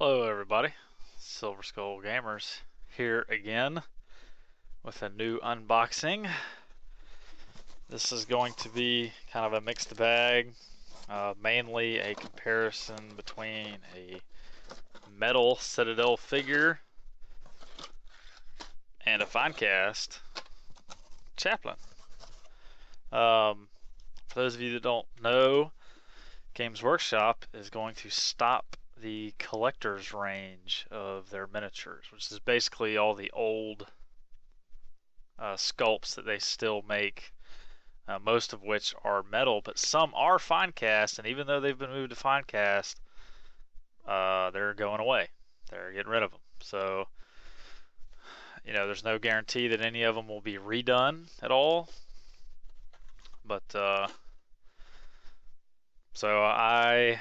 Hello everybody, Silver Skull Gamers here again with a new unboxing. This is going to be kind of a mixed bag, mainly a comparison between a metal Citadel figure and a Finecast Chaplain. For those of you that don't know, Games Workshop is going to stop the collector's range of their miniatures, which is basically all the old sculpts that they still make, most of which are metal, but some are Finecast, and even though they've been moved to Finecast, they're going away. They're getting rid of them. So, you know, there's no guarantee that any of them will be redone at all. But, so I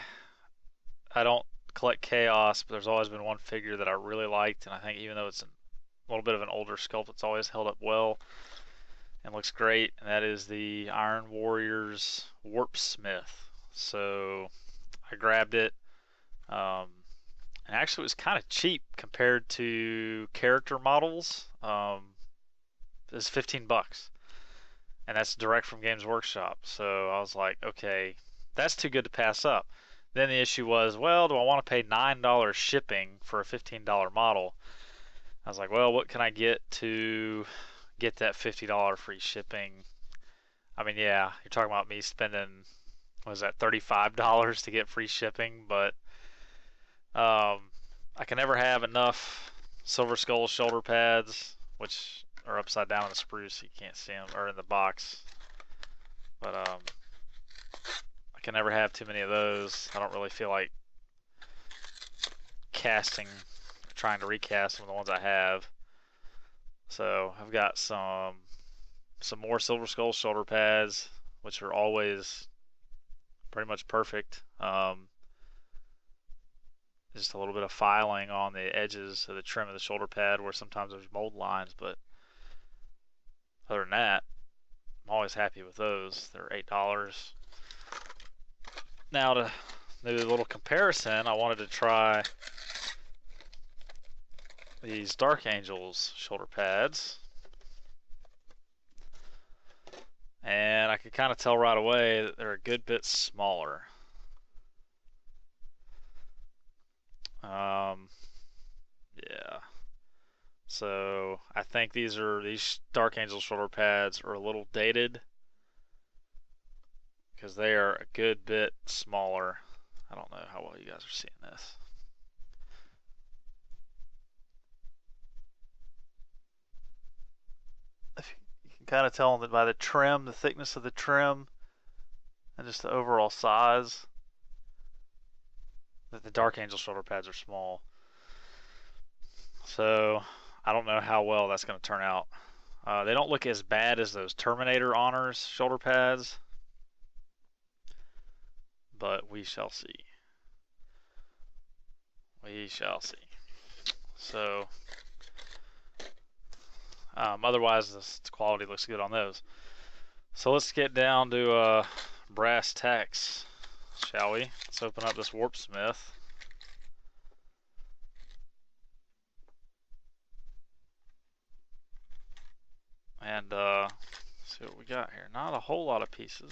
don't collect Chaos, but there's always been one figure that I really liked, and I think even though it's a little bit of an older sculpt, it's always held up well and looks great, and that is the Iron Warriors Warpsmith. So I grabbed it, and actually it was kind of cheap compared to character models. It's 15 bucks, and that's direct from Games Workshop. So I was like, okay, that's too good to pass up. Then the issue was, well, do I want to pay $9 shipping for a $15 model? I was like, well, what can I get to get that $50 free shipping? I mean, yeah, you're talking about me spending, what was that, $35 to get free shipping, but I can never have enough Silver Skull shoulder pads, which are upside down in the spruce, so you can't see them, or in the box. But I can never have too many of those. I don't really feel like trying to recast some of the ones I have. So I've got some more Silver Skull shoulder pads, which are always pretty much perfect. Just a little bit of filing on the edges of the trim of the shoulder pad where sometimes there's mold lines, but other than that, I'm always happy with those. They're $8. Now, to do a little comparison, I wanted to try these Dark Angels shoulder pads, and I could kind of tell right away that they're a good bit smaller. Yeah. So I think these Dark Angel shoulder pads are a little dated, because they are a good bit smaller. I don't know how well you guys are seeing this. You can kind of tell that by the trim, the thickness of the trim, and just the overall size, that the Dark Angel shoulder pads are small. So I don't know how well that's going to turn out. They don't look as bad as those Terminator Honors shoulder pads, but we shall see. We shall see. So, otherwise, the quality looks good on those. So let's get down to brass tacks, shall we? Let's open up this Warpsmith. And see what we got here. Not a whole lot of pieces.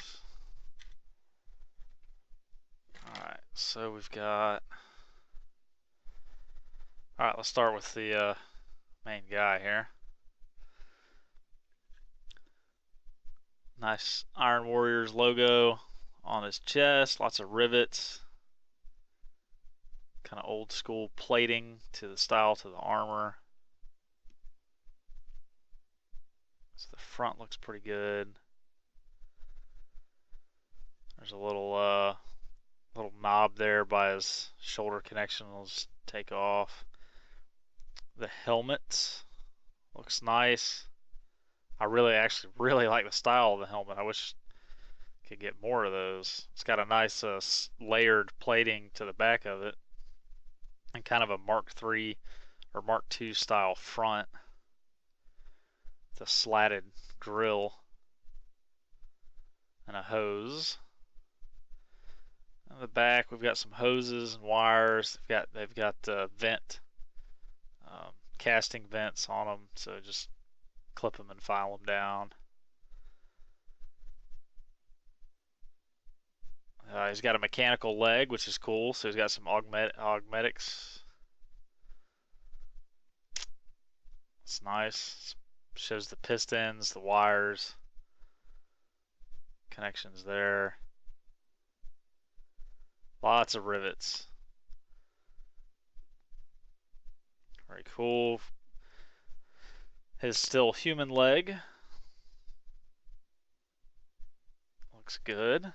Alright, so we've got... Alright, let's start with the main guy here. Nice Iron Warriors logo on his chest, lots of rivets. Kind of old school plating to the style to the armor. So the front looks pretty good. There's a little knob there by his shoulder connection. We'll just take off. The helmet looks nice. I actually really like the style of the helmet. I wish I could get more of those. It's got a nice layered plating to the back of it, and kind of a Mark III or Mark II style front. It's a slatted grill and a hose. And the back, we've got some hoses and wires. They've got vent casting vents on them, so just clip them and file them down. He's got a mechanical leg, which is cool. So he's got some augmetics. It's nice. Shows the pistons, the wires, connections there. Lots of rivets. Very cool. His still human leg. Looks good.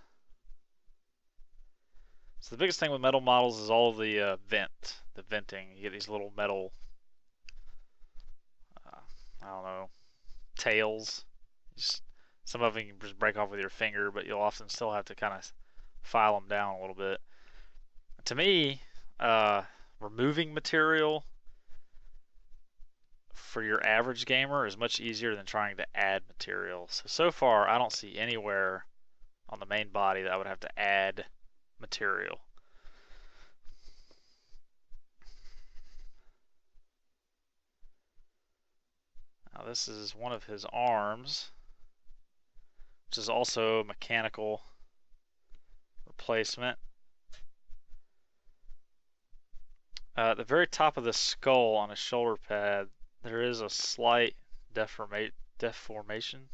So the biggest thing with metal models is all the venting. You get these little metal, I don't know, tails. Some of them you can just break off with your finger, but you'll often still have to kind of file them down a little bit. To me, removing material for your average gamer is much easier than trying to add material. So far, I don't see anywhere on the main body that I would have to add material. Now this is one of his arms, which is also a mechanical replacement. At the very top of the skull on his shoulder pad, there is a slight deformation,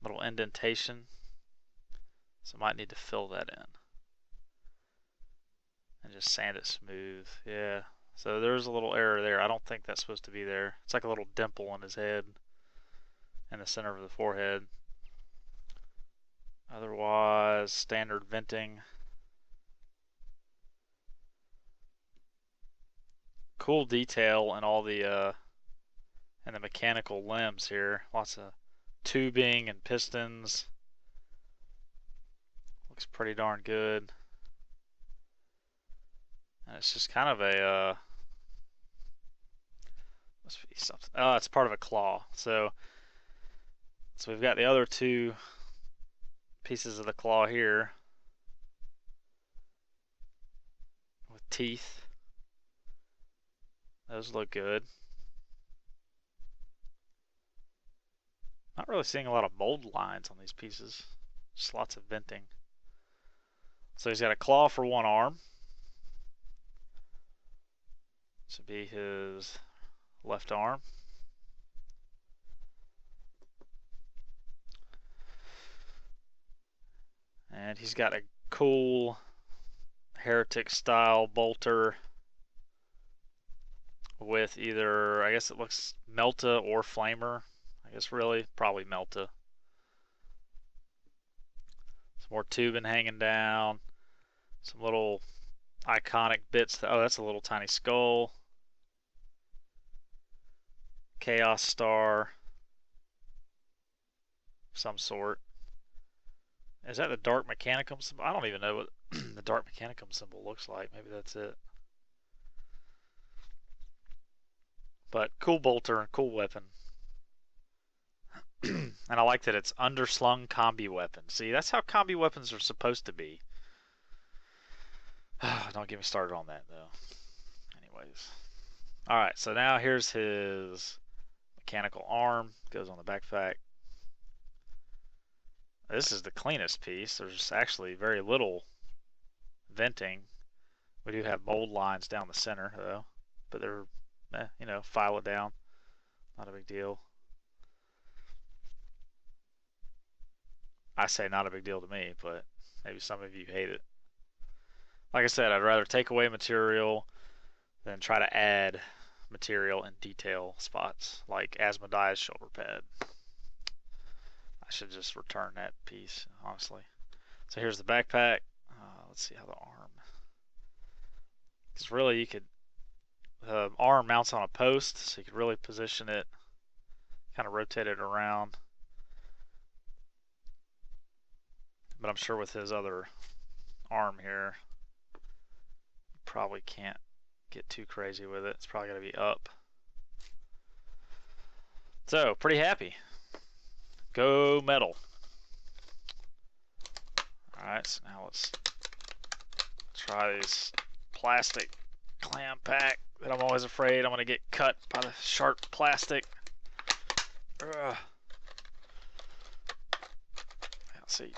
little indentation. So I might need to fill that in and just sand it smooth. Yeah, so there's a little error there. I don't think that's supposed to be there. It's like a little dimple in his head in the center of the forehead. Otherwise, standard venting. Cool detail in all the mechanical limbs here. Lots of tubing and pistons. Looks pretty darn good. And it's just kind of a must be something. Oh, it's part of a claw. So we've got the other two pieces of the claw here with teeth. Those look good. Not really seeing a lot of mold lines on these pieces. Just lots of venting. So he's got a claw for one arm. This would be his left arm. And he's got a cool heretic style bolter with either, I guess it looks Melta or Flamer. I guess really, probably Melta. Some more tubing hanging down. Some little iconic bits. Oh, that's a little tiny skull. Chaos Star. Of some sort. Is that the Dark Mechanicum symbol? I don't even know what the Dark Mechanicum symbol looks like. Maybe that's it. But cool bolter and cool weapon. And I like that it's underslung combi weapon. See, that's how combi weapons are supposed to be. Don't get me started on that, though. Anyways. Alright, so now here's his mechanical arm. Goes on the backpack. This is the cleanest piece. There's actually very little venting. We do have mold lines down the center, though. But they're, you know, file it down. Not a big deal. I say not a big deal to me, but maybe some of you hate it. Like I said, I'd rather take away material than try to add material in detail spots, like Asmodee's shoulder pad. I should just return that piece, honestly. So here's the backpack. Let's see how the arm. Because really, you could. The arm mounts on a post, so you could really position it, kind of rotate it around. But I'm sure with his other arm here, you probably can't get too crazy with it. It's probably going to be up. So, pretty happy. Go metal. Alright, so now let's try these plastic clam pack that I'm always afraid I'm going to get cut by the sharp plastic. Ugh. Let's see.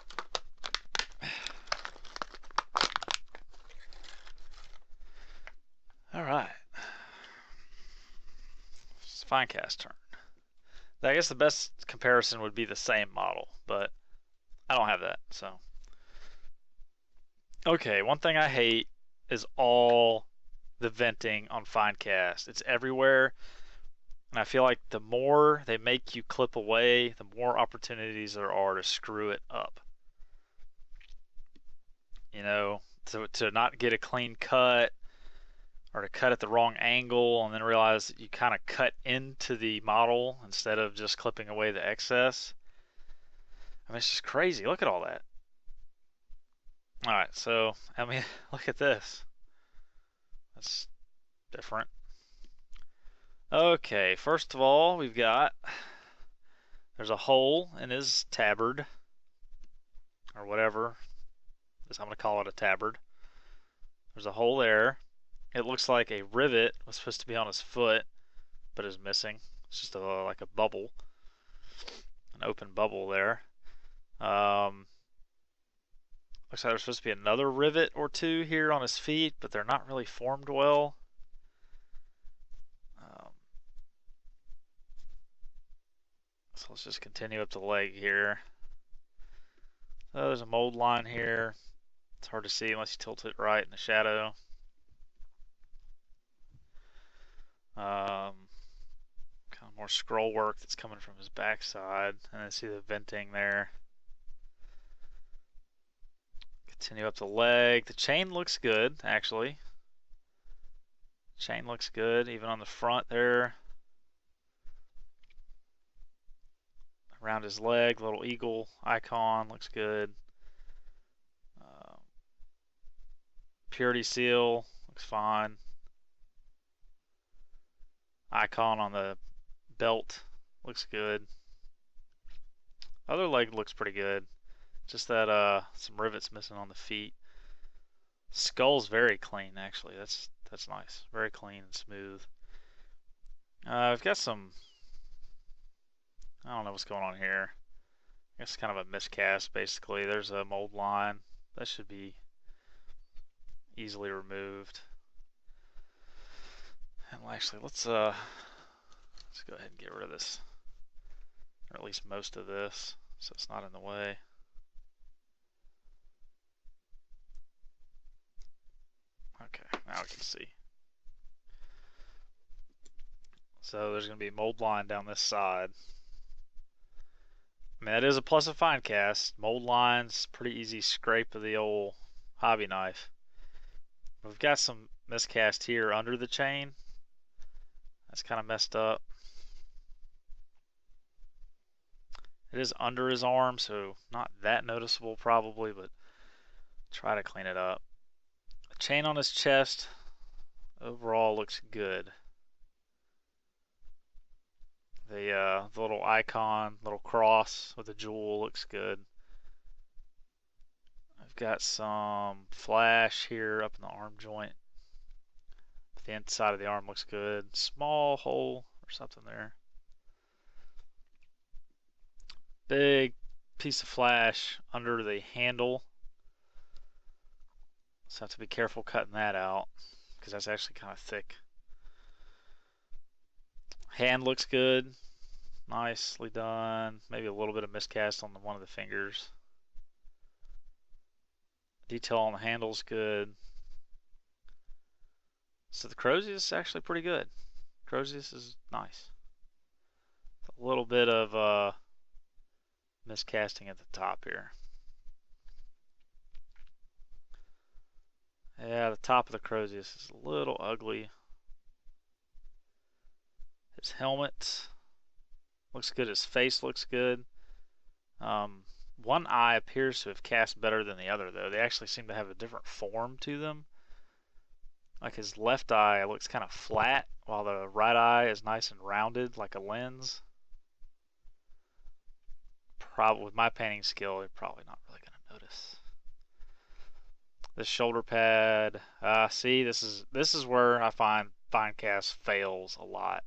Alright. It's Finecast turn. I guess the best comparison would be the same model, but I don't have that, so. Okay, one thing I hate is all the venting on Finecast. It's everywhere, and I feel like the more they make you clip away, the more opportunities there are to screw it up. You know, to not get a clean cut, or to cut at the wrong angle and then realize that you kind of cut into the model instead of just clipping away the excess. I mean, it's just crazy. Look at all that. Alright, so, I mean, look at this. That's different. Okay, first of all, we've got, there's a hole in his tabard, or whatever. I'm going to call it a tabard. There's a hole there. It looks like a rivet was supposed to be on his foot, but is missing. It's just like a bubble, an open bubble there. Looks like there's supposed to be another rivet or two here on his feet, but they're not really formed well. So let's just continue up the leg here. Oh, there's a mold line here. It's hard to see unless you tilt it right in the shadow. Kind of more scroll work that's coming from his backside, and I see the venting there. Continue up the leg. The chain looks good, actually. Chain looks good, even on the front there. Around his leg, little eagle icon looks good. Purity seal looks fine. Icon on the belt looks good. Other leg looks pretty good. Just that some rivets missing on the feet. Skull's very clean, actually. That's nice. Very clean and smooth. I've got some, I don't know what's going on here. I guess kind of a miscast, basically. There's a mold line. That should be easily removed. And actually, let's go ahead and get rid of this, or at least most of this, so it's not in the way. Okay, now we can see. So there's going to be a mold line down this side. I mean, that is a plus of Finecast. Mold lines, pretty easy scrape of the old hobby knife. We've got some miscast here under the chain. That's kind of messed up. It is under his arm, so not that noticeable probably, but try to clean it up. The chain on his chest overall looks good. The little icon, little cross with a jewel looks good. I've got some flash here up in the arm joint. The inside of the arm looks good. Small hole or something there. Big piece of flash under the handle. So I have to be careful cutting that out because that's actually kind of thick. Hand looks good. Nicely done. Maybe a little bit of miscast on one of the fingers. Detail on the handle's good. So the Crozius is actually pretty good. Crozius is nice. A little bit of miscasting at the top here. Yeah, the top of the Crozius is a little ugly. His helmet looks good. His face looks good. One eye appears to have cast better than the other, though. They actually seem to have a different form to them. Like his left eye looks kind of flat, while the right eye is nice and rounded, like a lens. Probably with my painting skill, you're probably not really going to notice. The shoulder pad. See, this is where I find Finecast fails a lot.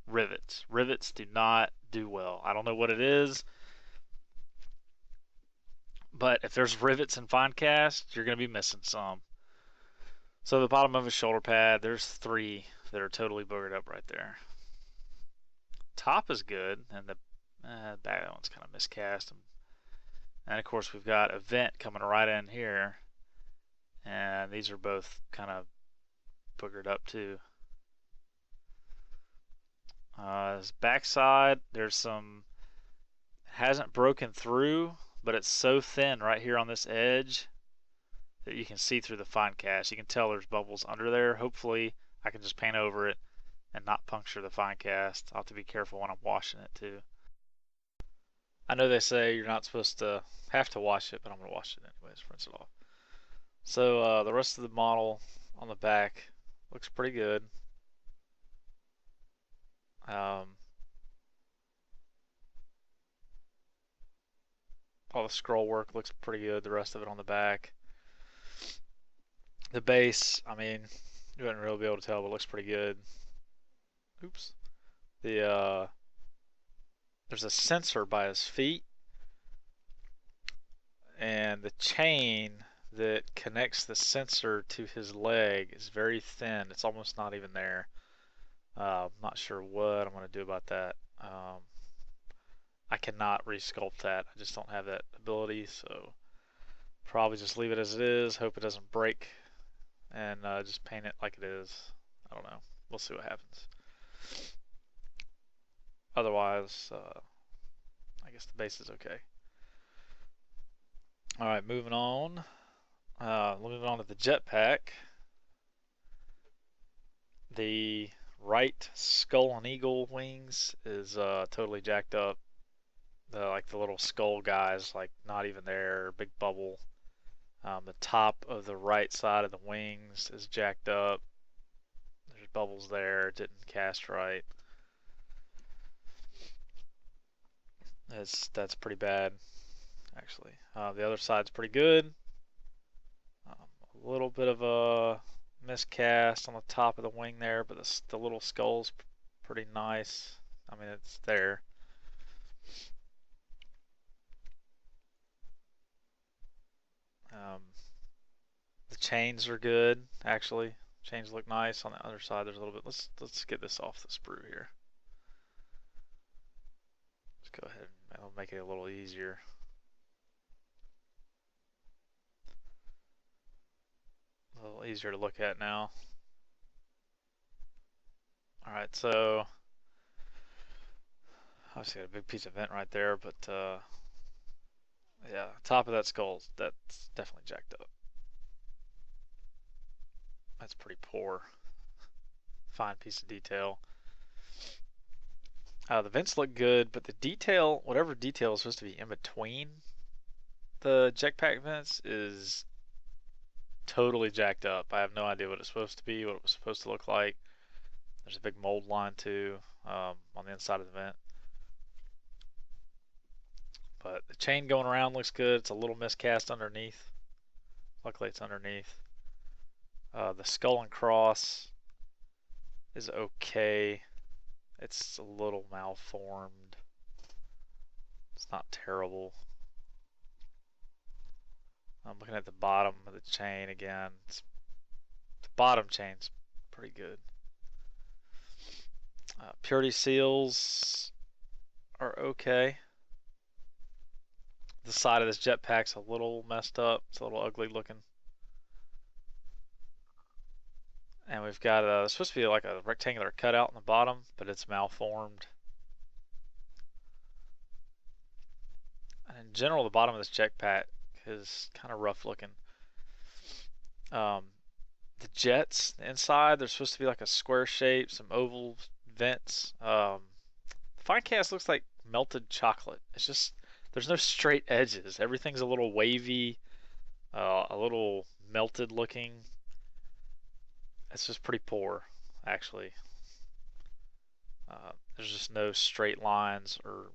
Rivets. Rivets do not do well. I don't know what it is, but if there's rivets in Finecast, you're gonna be missing some. So the bottom of his shoulder pad, there's 3 that are totally boogered up right there. Top is good, and the back that one's kind of miscast. And of course we've got a vent coming right in here, and these are both kind of boogered up too. This backside, there's some, hasn't broken through, but it's so thin right here on this edge that you can see through the Finecast. You can tell there's bubbles under there. Hopefully I can just paint over it and not puncture the Finecast. I'll have to be careful when I'm washing it too. I know they say you're not supposed to have to wash it, but I'm going to wash it anyways, rinse it off. So the rest of the model on the back looks pretty good. All the scroll work looks pretty good, the rest of it on the back. The base, I mean, you wouldn't really be able to tell, but it looks pretty good. Oops. There's a sensor by his feet, and the chain that connects the sensor to his leg is very thin. It's almost not even there. I'm not sure what I'm going to do about that. I cannot resculpt that. I just don't have that ability, so probably just leave it as it is, hope it doesn't break, and just paint it like it is. I don't know. We'll see what happens. Otherwise, I guess the base is okay. Alright, moving on. Moving on to the jetpack. The right skull and eagle wings is totally jacked up. Like the little skull guys, like not even there, big bubble. The top of the right side of the wings is jacked up. There's bubbles there, it didn't cast right. That's pretty bad, actually. The other side's pretty good. A little bit of a miscast on the top of the wing there, but the little skull's pretty nice. I mean, it's there. The chains are good, actually. Chains look nice. On the other side, there's a little bit. Let's get this off the sprue here. Let's go ahead and I'll make it a little easier. A little easier to look at now. Alright, so obviously got a big piece of vent right there, but yeah, top of that skull, that's definitely jacked up. That's pretty poor. Fine piece of detail. The vents look good, but the detail, whatever detail is supposed to be in between the jetpack vents, is totally jacked up. I have no idea what it's supposed to be, what it was supposed to look like. There's a big mold line too on the inside of the vent. But the chain going around looks good. It's a little miscast underneath. Luckily it's underneath. The skull and cross is okay. It's a little malformed. It's not terrible. I'm looking at the bottom of the chain again. The bottom chain's pretty good. Purity seals are okay. The side of this jetpack's a little messed up. It's a little ugly looking. And we've got it's supposed to be like a rectangular cutout on the bottom, but it's malformed. And in general, the bottom of this jetpack is kind of rough looking. The jets inside, they're supposed to be like a square shape, some oval vents. Finecast looks like melted chocolate. It's just, there's no straight edges. Everything's a little wavy, a little melted looking. It's just pretty poor, actually. There's just no straight lines or,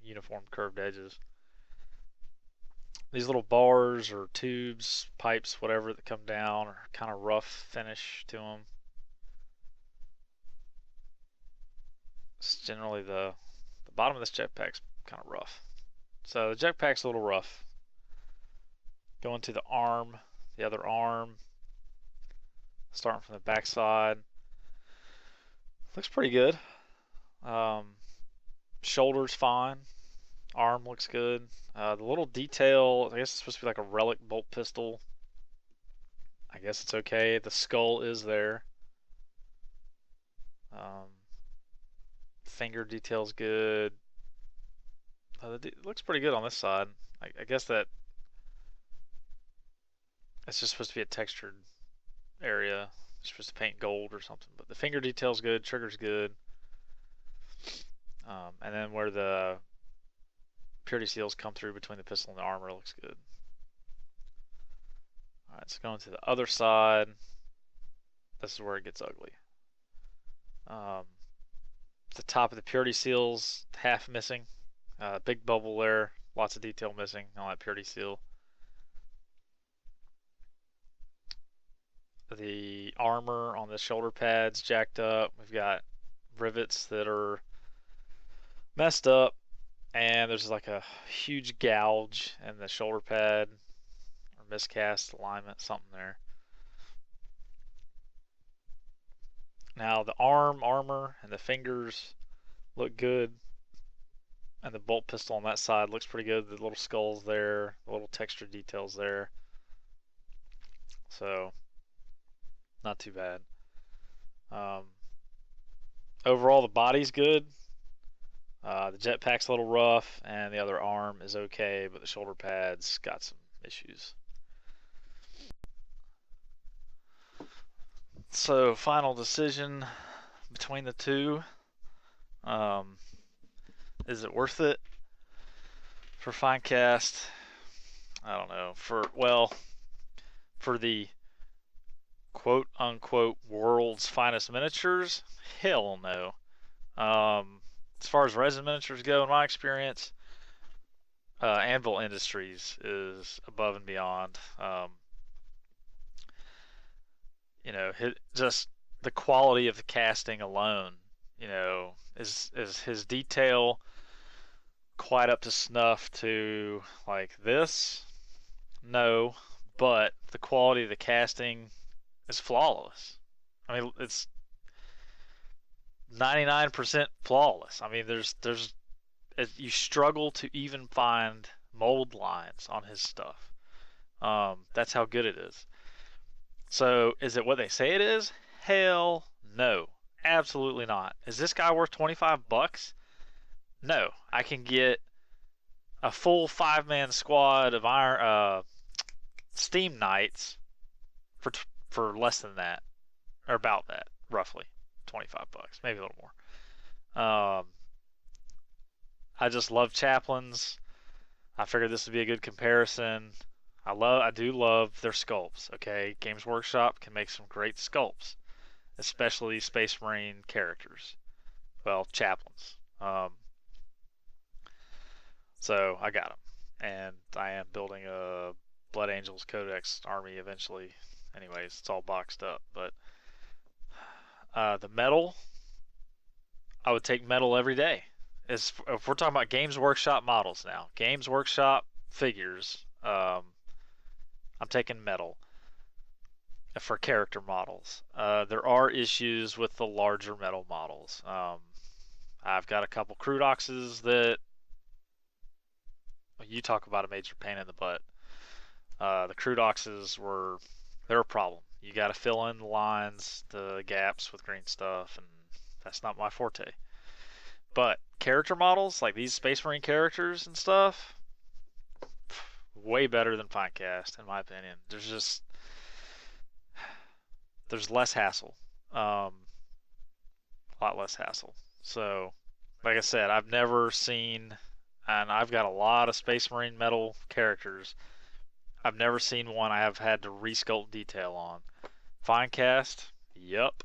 uniform curved edges. These little bars or tubes, pipes, whatever that come down are kind of rough finish to them. It's generally the bottom of this jetpack's kind of rough. So the jetpack's a little rough. Going to the arm, the other arm, starting from the back side. Looks pretty good. Shoulder's fine. Arm looks good. The little detail, I guess it's supposed to be like a relic bolt pistol. I guess it's okay. The skull is there. Finger detail's good. It looks pretty good on this side. I guess that it's just supposed to be a textured area. It's supposed to paint gold or something. But the finger detail's good. Trigger's good. And then where the purity seals come through between the pistol and the armor looks good. Alright, so going to the other side. This is where it gets ugly. The top of the purity seal's half missing. Big bubble there. Lots of detail missing on that purity seal. The armor on the shoulder pads jacked up. We've got rivets that are messed up, and there's like a huge gouge in the shoulder pad or miscast alignment, something there. Now the armor and the fingers look good, and the bolt pistol on that side looks pretty good. The little skulls there, the little texture details there. So not too bad. Overall, the body's good. The jetpack's a little rough, and the other arm is okay, but the shoulder pad's got some issues. So, final decision between the two. Is it worth it for Finecast? I don't know. For the quote unquote world's finest miniatures, hell no. As far as resin miniatures go, in my experience, Anvil Industries is above and beyond. Just the quality of the casting alone, is his detail quite up to snuff to like this? No, but the quality of the casting is flawless. I mean, it's 99% flawless. I mean, you struggle to even find mold lines on his stuff. That's how good it is. So, is it what they say it is? Hell no. Absolutely not. Is this guy worth $25? No. I can get a full 5-man squad of Steam Knights for less than that, or about that, roughly. $25, maybe a little more. I just love Chaplains. I figured this would be a good comparison. I do love their sculpts. Okay, Games Workshop can make some great sculpts, especially Space Marine characters. Well, Chaplains. So I got them, and I am building a Blood Angels Codex army eventually. Anyways, it's all boxed up, but the metal, I would take metal every day. If we're talking about Games Workshop models now, Games Workshop figures, I'm taking metal for character models. There are issues with the larger metal models. I've got a couple Crudoxes that you talk about a major pain in the butt. The Crudoxes they're a problem. You got to fill in the lines, the gaps with green stuff, and that's not my forte. But character models, like these Space Marine characters and stuff, way better than Finecast, in my opinion. There's less hassle. A lot less hassle. So, like I said, I've never seen, and I've got a lot of Space Marine metal characters. I've never seen one I have had to resculpt detail on. Finecast, yep.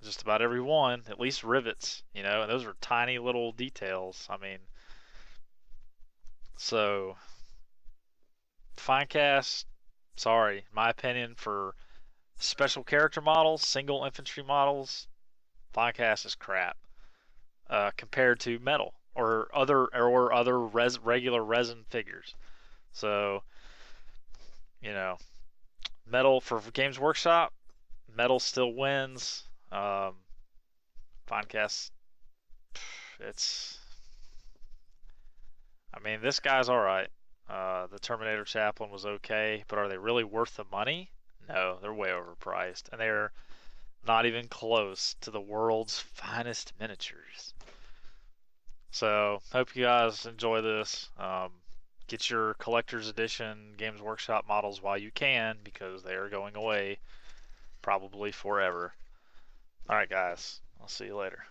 Just about every one, at least rivets, and those are tiny little details. I mean, so Finecast, sorry, my opinion for special character models, single infantry models, Finecast is crap compared to metal or other regular resin figures. So, you know, metal for Games Workshop, metal still wins. Finecast, it's. I mean, this guy's all right. The Terminator Chaplain was okay, but are they really worth the money? No, they're way overpriced, and they're not even close to the world's finest miniatures. So, hope you guys enjoy this. Get your collector's edition Games Workshop models while you can, because they are going away probably forever. Alright, guys. I'll see you later.